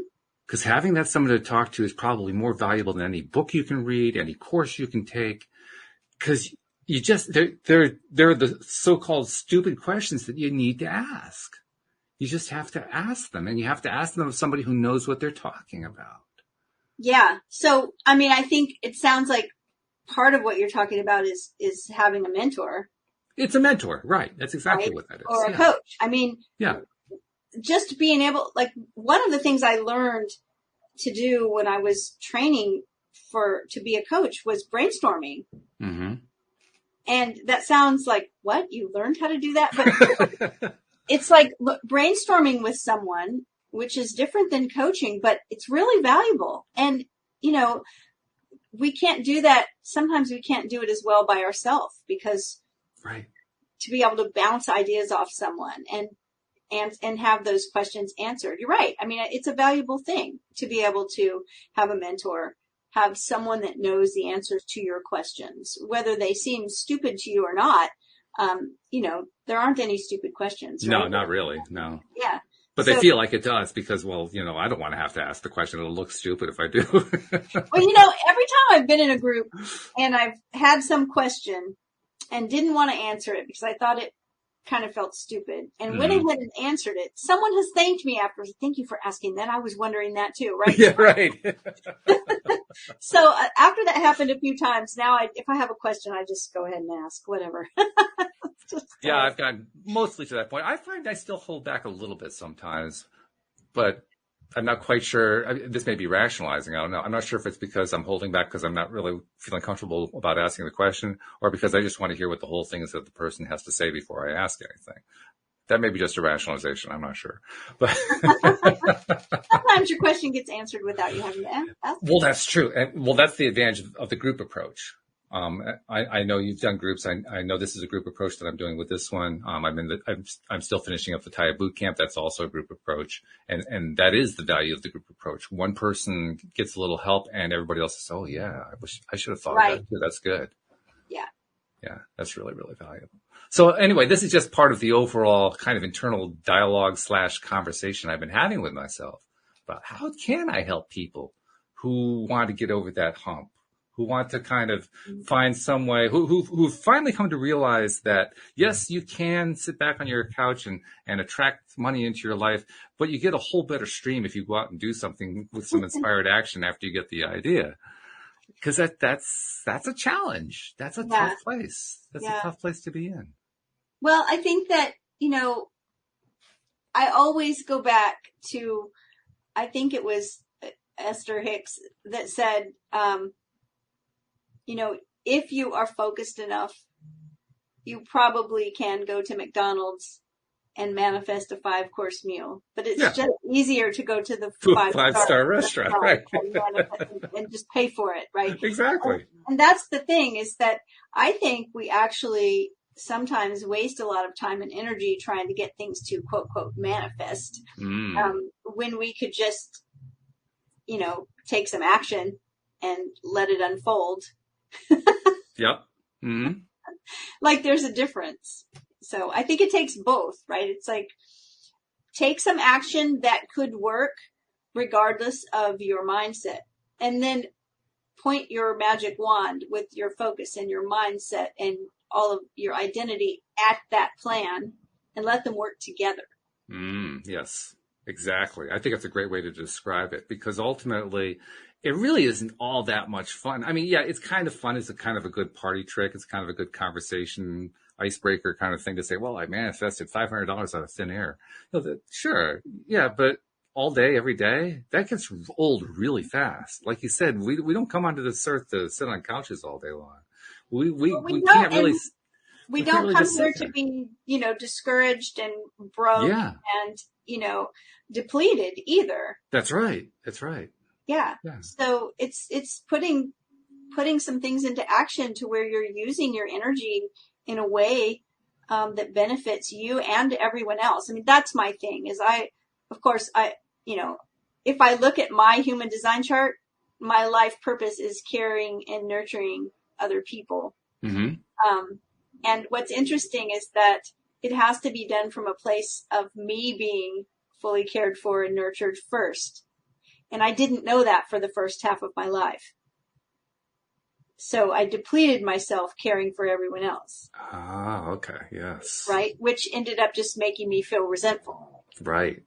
Because having that somebody to talk to is probably more valuable than any book you can read, any course you can take. Because they're the so-called stupid questions that you need to ask. You just have to ask them, and you have to ask them of somebody who knows what they're talking about. Yeah. So, I mean, I think it sounds like part of what you're talking about is having a mentor. It's a mentor, right? That's exactly what that is. Or a coach. I mean, just being able, like, one of the things I learned to do when I was training to be a coach was brainstorming. Mm-hmm. And that sounds like, what? You learned how to do that? But it's like brainstorming with someone, which is different than coaching, but it's really valuable. And, we can't do that. Sometimes we can't do it as well by ourselves because to be able to bounce ideas off someone and have those questions answered. You're right. I mean, it's a valuable thing to be able to have a mentor, have someone that knows the answers to your questions, whether they seem stupid to you or not. There aren't any stupid questions. Right? No, not really. No. Yeah. But they feel like it does because, well, I don't want to have to ask the question. It'll look stupid if I do. Well, every time I've been in a group and I've had some question and didn't want to answer it because I thought it kind of felt stupid and went ahead and answered it, someone has thanked me after. Thank you for asking that. I was wondering that too, right? Yeah, right. So after that happened a few times, now if I have a question, I just go ahead and ask whatever. Yeah, I've gotten mostly to that point. I find I still hold back a little bit sometimes, but I'm not quite sure. I mean, this may be rationalizing. I don't know. I'm not sure if it's because I'm holding back because I'm not really feeling comfortable about asking the question or because I just want to hear what the whole thing is that the person has to say before I ask anything. That may be just a rationalization. I'm not sure. But sometimes your question gets answered without you having to ask. Well, that's true. And that's the advantage of the group approach. I know you've done groups. I know this is a group approach that I'm doing with this one. I'm still finishing up the TIA boot camp. That's also a group approach. And that is the value of the group approach. One person gets a little help and everybody else says, oh yeah, I should have thought of that too. That's good. Yeah. Yeah. That's really, really valuable. So anyway, this is just part of the overall kind of internal dialogue / conversation I've been having with myself about how can I help people who want to get over that hump, who want to kind of find some way, who've finally come to realize that, yes, you can sit back on your couch and attract money into your life, but you get a whole better stream if you go out and do something with some inspired action after you get the idea. Because that's a challenge. That's a tough place. That's a tough place to be in. Well, I think that, I always go back to, I think it was Esther Hicks that said, if you are focused enough, you probably can go to McDonald's and manifest a 5-course meal. But it's just easier to go to the 5-star restaurant, right? and just pay for it, right? Exactly. And that's the thing, is that I think we actually sometimes waste a lot of time and energy trying to get things to quote, quote, manifest, when we could just, take some action and let it unfold. Yep. Mm-hmm. Like there's a difference. So I think it takes both, right? It's like, take some action that could work regardless of your mindset, and then point your magic wand with your focus and your mindset and all of your identity at that plan and let them work together. Yes, exactly. I think that's a great way to describe it, because ultimately it really isn't all that much fun. I mean, yeah, it's kind of fun. It's a kind of a good party trick. It's kind of a good conversation icebreaker kind of thing to say, well, I manifested $500 out of thin air. Sure. Yeah. But all day, every day, that gets old really fast. Like you said, we don't come onto this earth to sit on couches all day long. We can't really. We don't come here to be, discouraged and broke and, depleted either. That's right. Yeah. So it's putting some things into action to where you're using your energy in a way that benefits you and everyone else. I mean, that's my thing is if I look at my human design chart, my life purpose is caring and nurturing other people. Mm-hmm. And what's interesting is that it has to be done from a place of me being fully cared for and nurtured first. And I didn't know that for the first half of my life. So I depleted myself caring for everyone else. Ah, okay. Yes. Right. Which ended up just making me feel resentful. Right.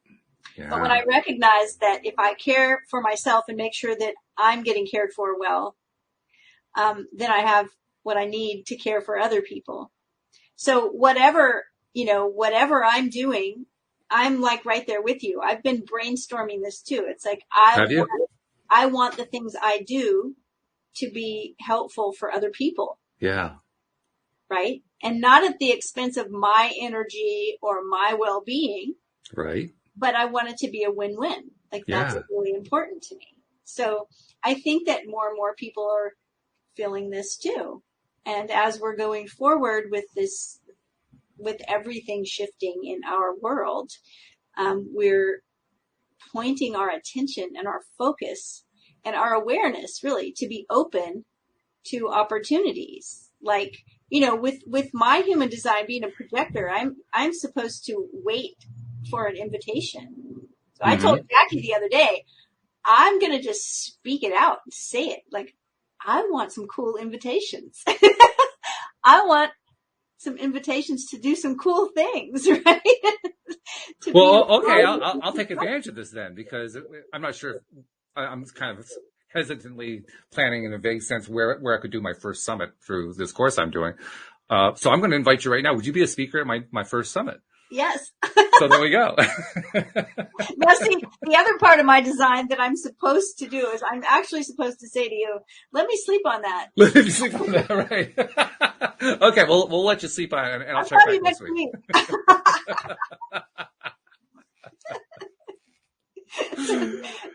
Yeah. But when I recognize that if I care for myself and make sure that I'm getting cared for well, then I have what I need to care for other people. So whatever I'm doing, I'm like right there with you. I've been brainstorming this too. It's like, I want the things I do to be helpful for other people. Yeah. Right. And not at the expense of my energy or my well-being. Right. But I want it to be a win-win. Like that's really important to me. So I think that more and more people are feeling this too. And as we're going forward with this, with everything shifting in our world, we're pointing our attention and our focus and our awareness really to be open to opportunities. Like, with my human design being a projector, I'm supposed to wait for an invitation. So I told Jackie the other day, I'm going to just speak it out and say it. Like, I want some cool invitations. I want some invitations to do some cool things, right? Okay. I'll take advantage of this then, because I'm not sure. I'm kind of hesitantly planning in a vague sense where I could do my first summit through this course I'm doing. So I'm going to invite you right now. Would you be a speaker at my first summit? Yes. So there we go. Now, see, the other part of my design that I'm supposed to do is I'm actually supposed to say to you, let me sleep on that. Let me sleep on that, right? Okay, we'll let you sleep on it, and I'll check back next week.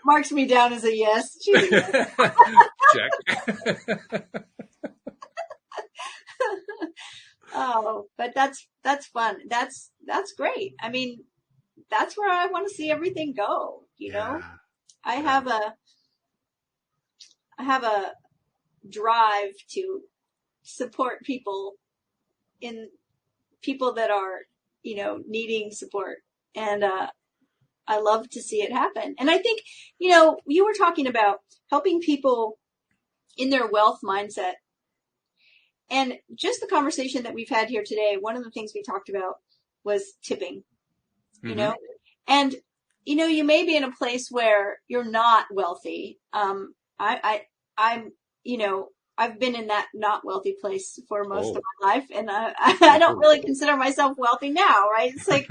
Marks me down as a yes. Check. Oh, but that's fun. That's great. I mean, that's where I want to see everything go. I have a drive to support people that are, needing support. And, I love to see it happen. And I think, you were talking about helping people in their wealth mindset. And just the conversation that we've had here today, one of the things we talked about was tipping, you know, and, you know, you may be in a place where you're not wealthy. I'm, you know, I've been in that not wealthy place for most of my life, and I don't really consider myself wealthy now, right? It's like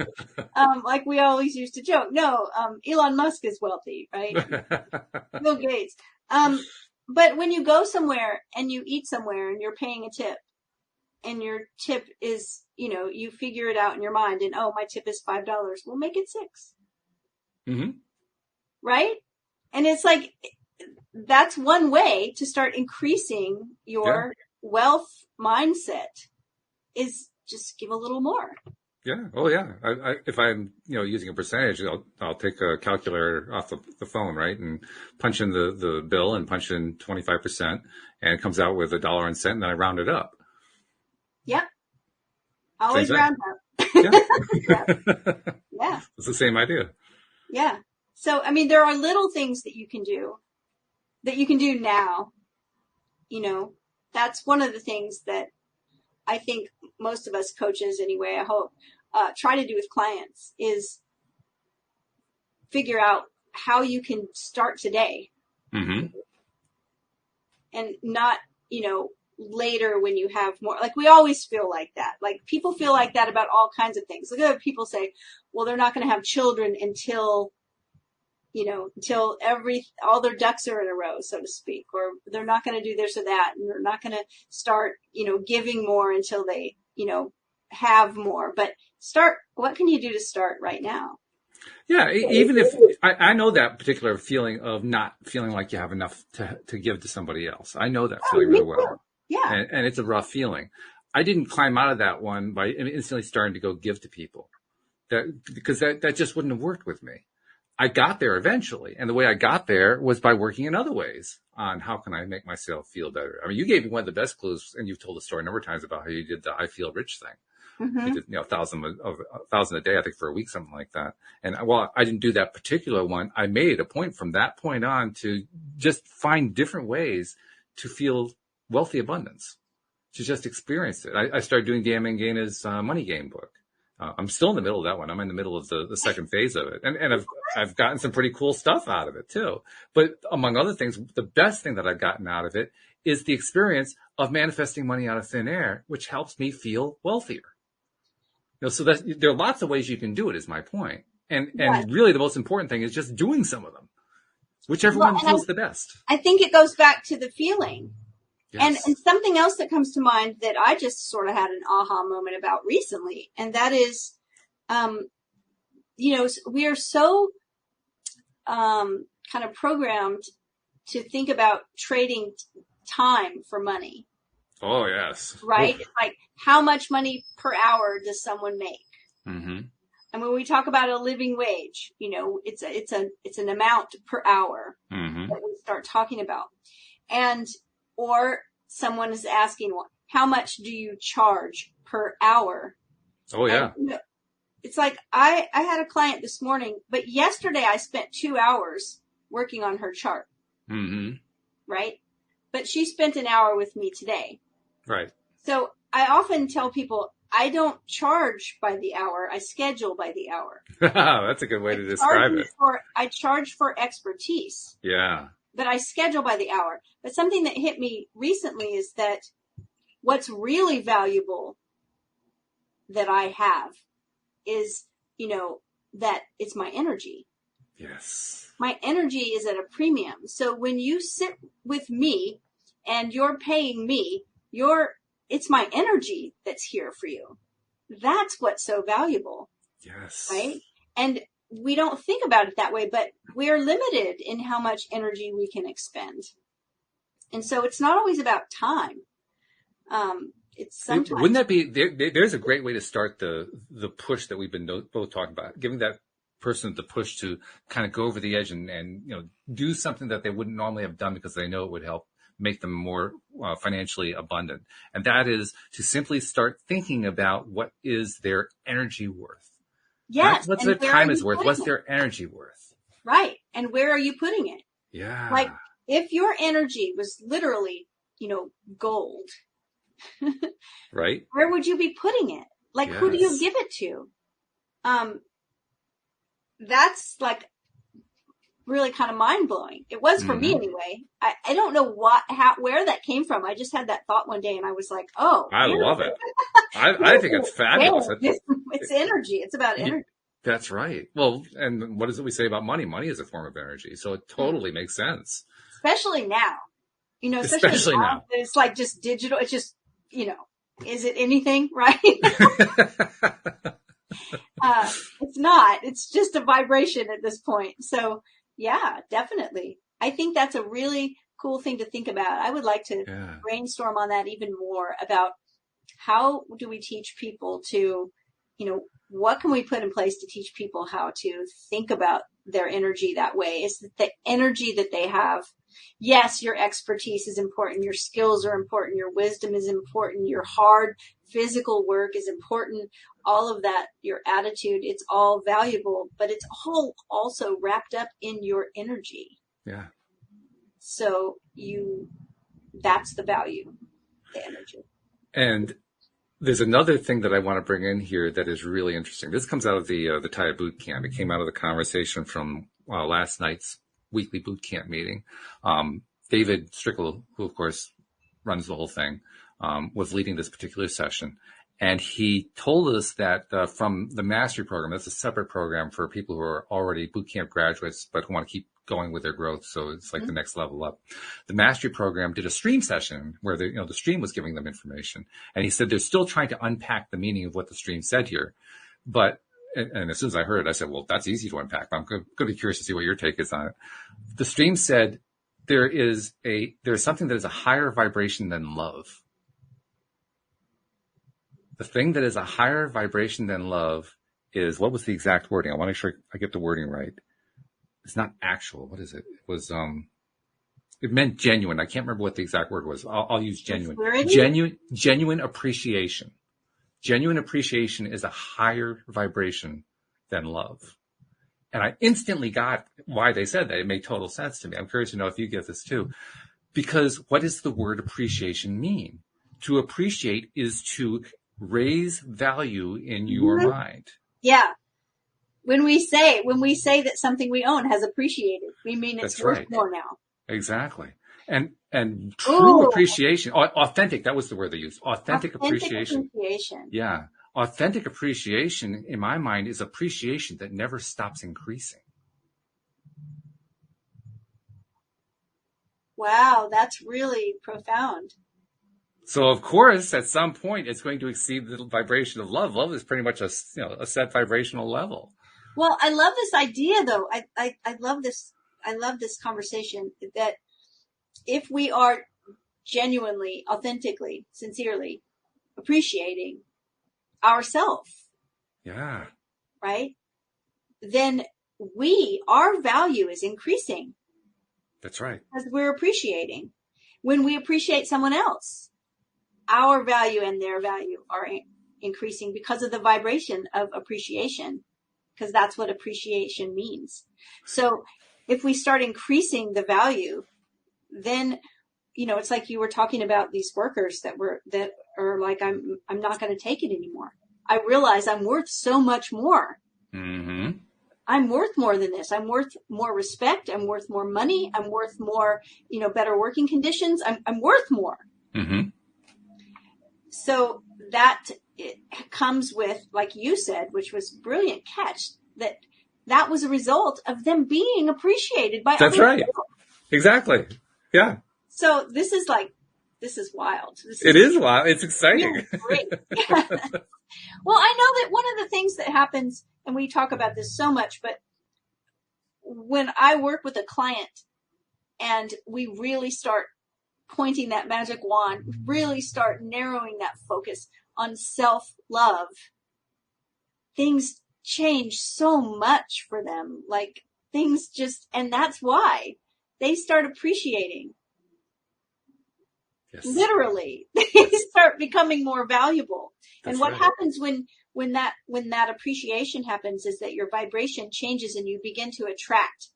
we always used to joke. No, Elon Musk is wealthy, right? Bill Gates. But when you go somewhere and you eat somewhere and you're paying a tip, and your tip is, you know, you figure it out in your mind, and oh, my tip is $5. Well, make it $6. Right? And it's like, that's one way to start increasing your wealth mindset, is just give a little more. Yeah. Oh, yeah. If I'm, you know, using a percentage, I'll take a calculator off the phone, right, and punch in the bill and punch in 25%, and it comes out with $1 and cent, and then I round it up. Yep. Always round up. Yeah. It's the same idea. Yeah. So, I mean, there are little things that you can do now. You know, that's one of the things that I think most of us coaches, anyway, I hope, try to do with clients, is figure out how you can start today. And not, you know, later when you have more. Like, we always feel like that. Like, people feel like that about all kinds of things. Look at people say, well, they're not going to have children until, you know, until all their ducks are in a row, so to speak, or they're not going to do this or that, and they're not going to start, you know, giving more until they, you know, have more. But what can you do to start right now? Yeah, even if I know that particular feeling of not feeling like you have enough to give to somebody else. I know that feeling really well. Yeah. And it's a rough feeling. I didn't climb out of that one by instantly starting to go give to people, because that just wouldn't have worked with me. I got there eventually. And the way I got there was by working in other ways on how can I make myself feel better. I mean, you gave me one of the best clues, and you've told the story a number of times about how you did the I feel rich thing. You did, you know, 1,000 a day, I think, for a week, something like that. And while I didn't do that particular one, I made a point from that point on to just find different ways to feel wealthy abundance, to just experience it. I started doing Dan Mangaina's Money Game book. I'm still in the middle of that one. I'm in the middle of the second phase of it. And I've gotten some pretty cool stuff out of it too. But among other things, the best thing that I've gotten out of it is the experience of manifesting money out of thin air, which helps me feel wealthier. You know, so there are lots of ways you can do it, is my point. And really the most important thing is just doing some of them, whichever one feels the best. I think it goes back to the feeling. Yes. And something else that comes to mind that I just sort of had an aha moment about recently, and that is, you know, we are so kind of programmed to think about trading time for money. Oh, yes. Right? Like, how much money per hour does someone make? And when we talk about a living wage, you know, it's an amount per hour that we start talking about. Or someone is asking, well, how much do you charge per hour? Oh, yeah. And, you know, it's like, I had a client this morning, but yesterday I spent 2 hours working on her chart. Right? But she spent an hour with me today. Right. So I often tell people, I don't charge by the hour. I schedule by the hour. That's a good way to describe it. I charge for expertise. Yeah. But I schedule by the hour. But something that hit me recently is that what's really valuable that I have is, you know, that it's my energy. Yes. My energy is at a premium. So when you sit with me and you're paying me, it's my energy that's here for you. That's what's so valuable. Yes. Right? And we don't think about it that way, but we are limited in how much energy we can expend. And so it's not always about time. It's sometimes. Wouldn't that be, there's a great way to start the push that we've been both talking about, giving that person the push to kind of go over the edge and you know, do something that they wouldn't normally have done because they know it would help make them more financially abundant. And that is to simply start thinking about what is their energy worth. Yes. What's their time is worth? What's their energy worth? Right. And where are you putting it? Yeah. Like, if your energy was literally, gold, Right. where would you be putting it? Like, who do you Yes. give it to? That's like really kind of mind blowing. It was for me anyway. I don't know where that came from. I just had that thought one day and I was like, oh, I love it. I think it's fabulous. It's energy. It's about energy. That's right. Well, and what is it we say about money? Money is a form of energy. So it totally makes sense. Especially now. Especially now. It's like just digital. It's just, is it anything, right? It's not. It's just a vibration at this point. So yeah, definitely. I think that's a really cool thing to think about. I would like to brainstorm on that even more about how do we teach people to, what can we put in place to teach people how to think about their energy that way? Is that the energy that they have? Yes, your expertise is important. Your skills are important. Your wisdom is important. Your hard physical work is important. All of that, your attitude, it's all valuable, but it's all also wrapped up in your energy. Yeah. So that's the value, the energy. And there's another thing that I want to bring in here that is really interesting. This comes out of the TIA boot camp. It came out of the conversation from last night's weekly boot camp meeting. David Strickle, who of course runs the whole thing, was leading this particular session. And he told us that from the mastery program, that's a separate program for people who are already boot camp graduates, but who want to keep going with their growth. So it's like the next level up. The mastery program did a stream session where the stream was giving them information. And he said they're still trying to unpack the meaning of what the stream said here. But, and as soon as I heard it, I said, well, that's easy to unpack. I'm going to be curious to see what your take is on it. The stream said there's something that is a higher vibration than love. The thing that is a higher vibration than love is, what was the exact wording? I want to make sure I get the wording right. It's not actual. What is it? It was, it meant genuine. I can't remember what the exact word was. I'll use genuine. Genuine appreciation. Genuine appreciation is a higher vibration than love. And I instantly got why they said that. It made total sense to me. I'm curious to know if you get this too. Because what does the word appreciation mean? To appreciate is to raise value in your mind. Yeah. When we say that something we own has appreciated, we mean it's worth more now. Exactly. And true appreciation, authentic, that was the word they used. Authentic appreciation. Yeah. Authentic appreciation, in my mind, is appreciation that never stops increasing. Wow, that's really profound. So, of course, at some point, it's going to exceed the vibration of love. Love is pretty much a set vibrational level. Well, I love this idea, though. I love this. I love this conversation that if we are genuinely, authentically, sincerely appreciating ourselves, right, then our value is increasing. That's right. Because we're appreciating. When we appreciate someone else, our value and their value are increasing because of the vibration of appreciation, because that's what appreciation means. So if we start increasing the value, then, it's like you were talking about these workers that are like, I'm not going to take it anymore. I realize I'm worth so much more. Mm-hmm. I'm worth more than this. I'm worth more respect. I'm worth more money. I'm worth more, better working conditions. I'm worth more. Mm-hmm. So that it comes with, like you said, which was a brilliant catch, that was a result of them being appreciated by That's right. People. Exactly. Yeah. So this is wild. It is wild. It's exciting. Really great. Well, I know that one of the things that happens, and we talk about this so much, but when I work with a client and we really start pointing that magic wand, really start narrowing that focus on self-love, things change so much for them. Like things and that's why they start appreciating. Yes. Literally, they start becoming more valuable. That's and what happens when that appreciation happens is that your vibration changes and you begin to attract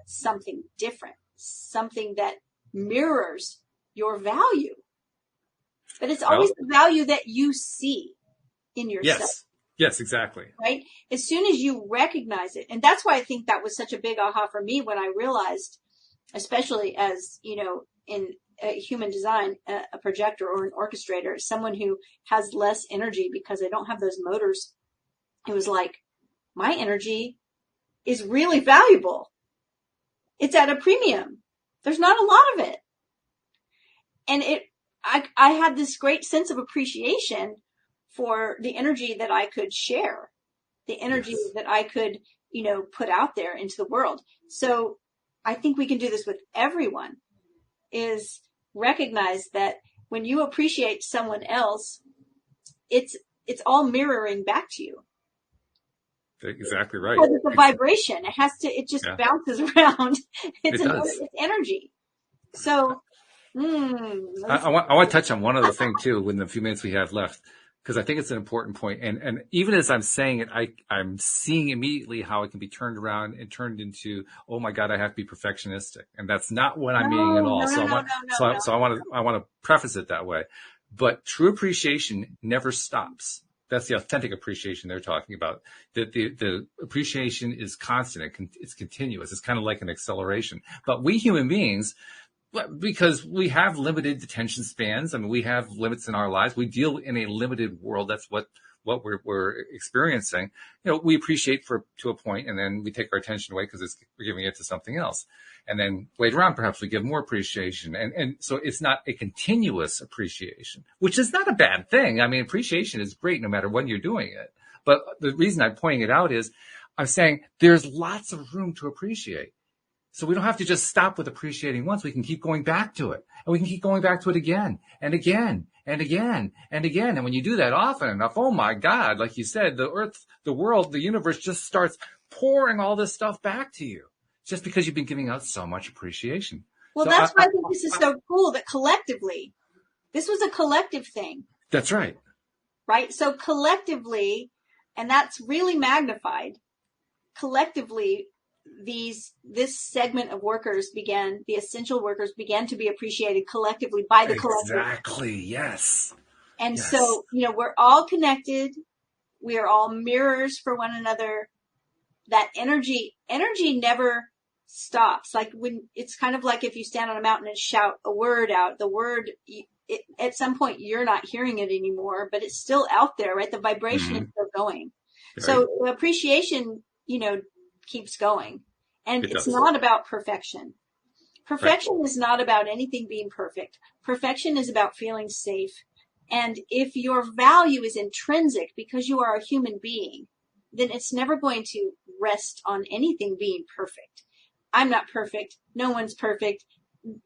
something different, something that mirrors your value. But it's always the value that you see in yourself. Yes, exactly. Right? As soon as you recognize it. And that's why I think that was such a big aha for me when I realized, especially as, in human design, a projector or an orchestrator, someone who has less energy because they don't have those motors. It was like, my energy is really valuable. It's at a premium. There's not a lot of it. And I had this great sense of appreciation for the energy that I could share, the energy that I could, put out there into the world. So I think we can do this with everyone, is recognize that when you appreciate someone else, it's all mirroring back to you. Exactly right. Because it's a vibration. It just bounces around. It's energy. So, I want to touch on one other thing too, in the few minutes we have left, because I think it's an important point. And even as I'm saying it, I'm seeing immediately how it can be turned around and turned into, oh my God, I have to be perfectionistic. And that's not what I'm meaning at all. So I want to preface it that way. But true appreciation never stops. That's the authentic appreciation they're talking about. The appreciation is constant. It's continuous. It's kind of like an acceleration. But we human beings, because we have limited attention spans, I mean, we have limits in our lives. We deal in a limited world. That's what we're experiencing. We appreciate to a point, and then we take our attention away because we're giving it to something else. And then later on, perhaps we give more appreciation. And so it's not a continuous appreciation, which is not a bad thing. I mean, appreciation is great no matter when you're doing it. But the reason I'm pointing it out is I'm saying there's lots of room to appreciate. So we don't have to just stop with appreciating once. We can keep going back to it. And we can keep going back to it again and again and again and again. And when you do that often enough, oh my God, like you said, the earth, the world, the universe just starts pouring all this stuff back to you. Just because you've been giving out so much appreciation. Well, that's why I think this is so cool that collectively, this was a collective thing. That's right. Right? So collectively, and that's really magnified, collectively, this segment of workers the essential workers began to be appreciated collectively by the collective. Exactly, yes. And so, we're all connected. We are all mirrors for one another. That energy never stops. Like it's kind of like if you stand on a mountain and shout a word out, the word, at some point you're not hearing it anymore, but it's still out there, right? The vibration is still going. Right. So appreciation, keeps going. And it's not about perfection. Perfection is not about anything being perfect. Perfection is about feeling safe. And if your value is intrinsic because you are a human being, then it's never going to rest on anything being perfect. I'm not perfect. No one's perfect.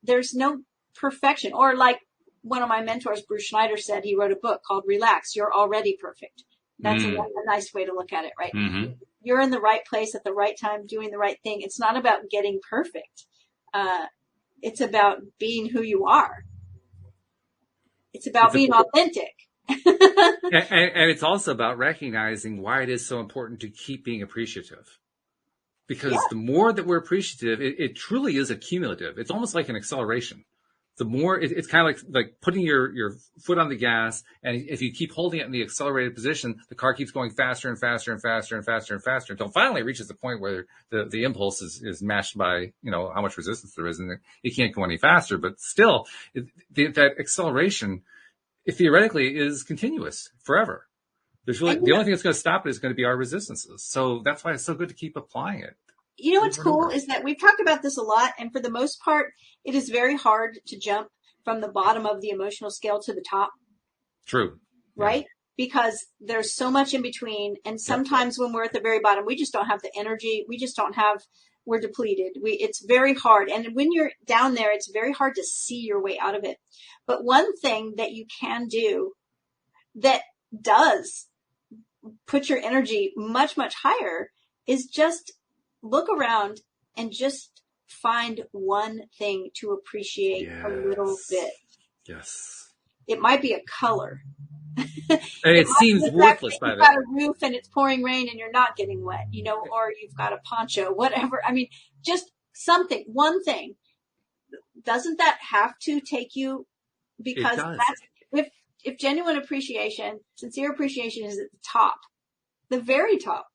There's no perfection. Or like one of my mentors, Bruce Schneider, said, he wrote a book called Relax, You're Already Perfect. That's a nice way to look at it, right? Mm-hmm. You're in the right place at the right time, doing the right thing. It's not about getting perfect. It's about being who you are. It's about being authentic. and it's also about recognizing why it is so important to keep being appreciative. Because the more that we're appreciative, it truly is accumulative. It's almost like an acceleration. The more it's kind of like putting your foot on the gas, and if you keep holding it in the accelerated position, the car keeps going faster and faster and faster and faster and faster until finally it reaches the point where the impulse is matched by how much resistance there is, and it can't go any faster. But still, that acceleration, theoretically, is continuous forever. There's really the only thing that's going to stop it is going to be our resistances. So that's why it's so good to keep applying it. What's cool is that we've talked about this a lot, and for the most part, it is very hard to jump from the bottom of the emotional scale to the top. True. Right? Yeah. Because there's so much in between, and sometimes when we're at the very bottom, we just don't have the energy. We're depleted. It's very hard. And when you're down there, it's very hard to see your way out of it. But one thing that you can do that does put your energy much, much higher is just look around and just find one thing to appreciate a little bit. Yes. It might be a color. And it seems worthless by that. You've got a roof and it's pouring rain and you're not getting wet, or you've got a poncho, whatever. I mean, just something, one thing. doesn't that have to take you, because It does. if genuine appreciation, sincere appreciation is at the top, the very top,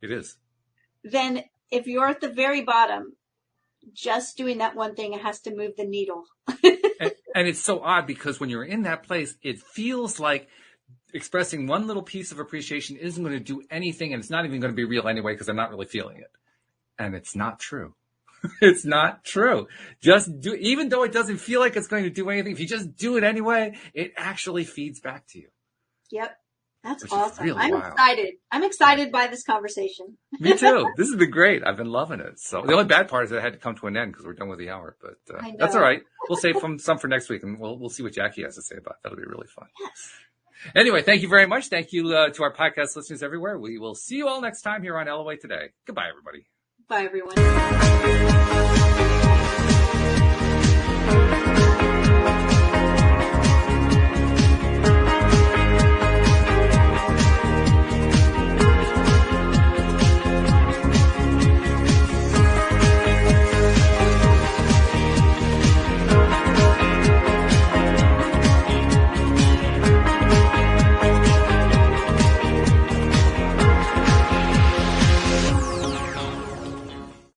It is. then if you're at the very bottom, just doing that one thing, it has to move the needle. And it's so odd because when you're in that place, it feels like expressing one little piece of appreciation isn't going to do anything, and it's not even going to be real anyway because I'm not really feeling it. And it's not true. It's not true. Just do, even though it doesn't feel like it's going to do anything, if you just do it anyway, it actually feeds back to you. Yep. That's Which is awesome. really I'm wild. excited. I'm excited by this conversation. Me too. This has been great. I've been loving it. So the only bad part is that it had to come to an end because we're done with the hour, but I know. that's all right. We'll save some for next week, and we'll see what Jackie has to say about it. That'll be really fun. Yes. Anyway, thank you very much. Thank you to our podcast listeners everywhere. We will see you all next time here on LOA Today. Goodbye, everybody. Bye, everyone.